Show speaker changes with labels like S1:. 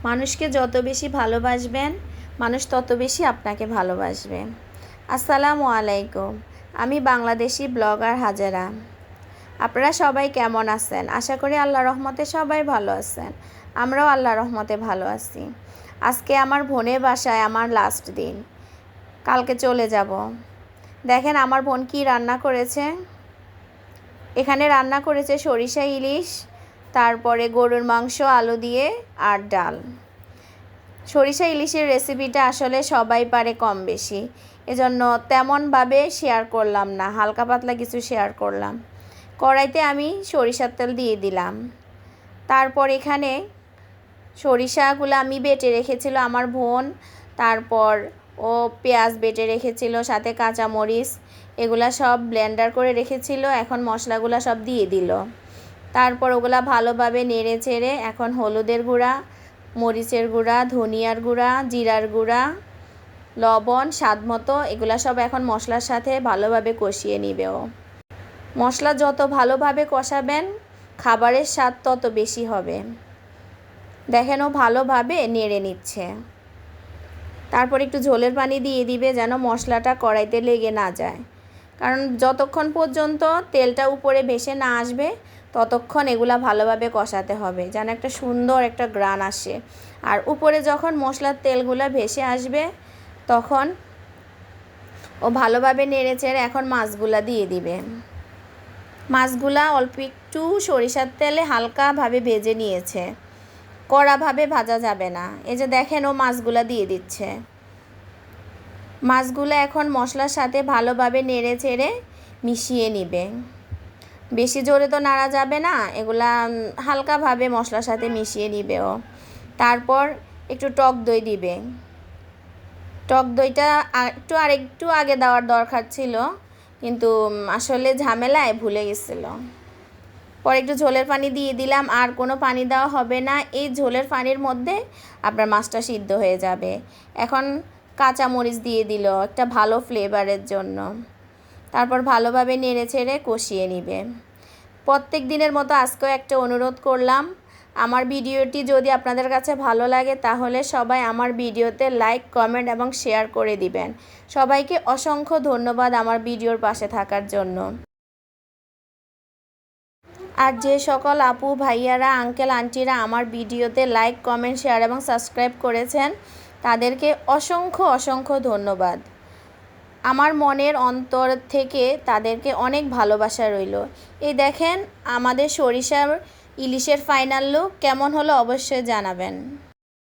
S1: মানুষকে যত বেশি ভালোবাসবেন মানুষ তত বেশি আপনাকে ভালোবাসবে। আসসালামু আলাইকুম। আমি বাংলাদেশি ব্লগার হাজেরা। আপনারা সবাই কেমন আছেন? আশা করি আল্লাহর রহমতে সবাই ভালো আছেন। আমরাও আল্লাহর রহমতে ভালো আছি। আজকে আমার বোনের বাসায় আমার লাস্ট দিন, কালকে চলে যাব। দেখেন আমার বোন কি রান্না করেছে। এখানে রান্না করেছে সরিষা ইলিশ, তারপরে গরুর মাংস আলু দিয়ে আর ডাল। সরিষা ইলিশের রেসিপিটা আসলে সবাই পারে কম বেশি, এজন্য তেমনভাবে শেয়ার করলাম না, হালকা পাতলা কিছু শেয়ার করলাম। কড়াইতে আমি সরিষার তেল দিয়ে দিলাম। তারপর এখানে সরিষাগুলো আমি বেটে রেখেছিল আমার বোন, তারপর ও পেঁয়াজ বেটে রেখেছিল, সাথে কাঁচামরিচ, এগুলা সব ব্লেন্ডার করে রেখেছিল। এখন মশলাগুলো সব দিয়ে দিল। তারপর ওগুলা ভালোভাবে নেড়ে চেড়ে এখন হলুদের গুঁড়া, মরিচের গুঁড়া, ধনিয়ার গুঁড়া, জিরার গুঁড়া, লবণ স্বাদ মতো, এগুলা সব এখন মশলার সাথে ভালোভাবে কষিয়ে নিবে ও। মশলা যত ভালোভাবে কষাবেন খাবারের স্বাদ তত বেশি হবে। দেখেন ও ভালোভাবে নেড়ে নিচ্ছে। তারপর একটু ঝোলের পানি দিয়ে দিবে যেন মশলাটা কড়াইতে লেগে না যায়, কারণ যতক্ষণ পর্যন্ত তেলটা উপরে ভেসে না আসবে ততক্ষণ এগুলা ভালোভাবে কষাতে হবে, যেন একটা সুন্দর একটা গ্রান আসে। আর উপরে যখন মশলার তেলগুলা ভেসে আসবে তখন ও ভালোভাবে নেড়ে চেড়ে এখন মাছগুলা দিয়ে দিবে। মাছগুলা অল্প একটু সরিষার তেলে হালকাভাবে ভেজে নিয়েছে, কড়াভাবে ভাজা যাবে না। এই যে দেখেন ও মাছগুলা দিয়ে দিচ্ছে। মাছগুলো এখন মশলার সাথে ভালোভাবে নেড়ে চেড়ে মিশিয়ে নিবে। বেশি জোরে তো নাড়া যাবে না, এগুলা হালকাভাবে মশলার সাথে মিশিয়ে নিবে ও। তারপর একটু টক দই দিবে। টক দইটা আরেকটু আগে দেওয়ার দরকার ছিল, কিন্তু আসলে ঝামেলায় ভুলে গেছিলো। পরে একটু ঝোলের পানি দিয়ে দিলাম, আর কোনো পানি দেওয়া হবে না। এই ঝোলের পানির মধ্যে আপনার মাছটা সিদ্ধ হয়ে যাবে। এখন কাঁচামরিচ দিয়ে দিল একটা ভালো ফ্লেভারের জন্য। তারপর ভালোভাবে নেড়ে চেড়ে কষিয়ে নিবে। প্রত্যেক দিনের মতো আজকেও একটা অনুরোধ করলাম, আমার ভিডিওটি যদি আপনাদের কাছে ভালো লাগে তাহলে সবাই আমার ভিডিওতে লাইক, কমেন্ট এবং শেয়ার করে দিবেন। সবাইকে অসংখ্য ধন্যবাদ আমার ভিডিওর পাশে থাকার জন্য। আর যে সকল আপু ভাইয়ারা, আঙ্কেল আন্টিরা আমার ভিডিওতে লাইক, কমেন্ট, শেয়ার এবং সাবস্ক্রাইব করেছেন তাদেরকে অসংখ্য অসংখ্য ধন্যবাদ। আমার মনের অন্তর থেকে তাদেরকে অনেক ভালোবাসা রইল। এই দেখেন আমাদের সরিষার ইলিশের ফাইনাল লুক কেমন হলো অবশ্যই জানাবেন।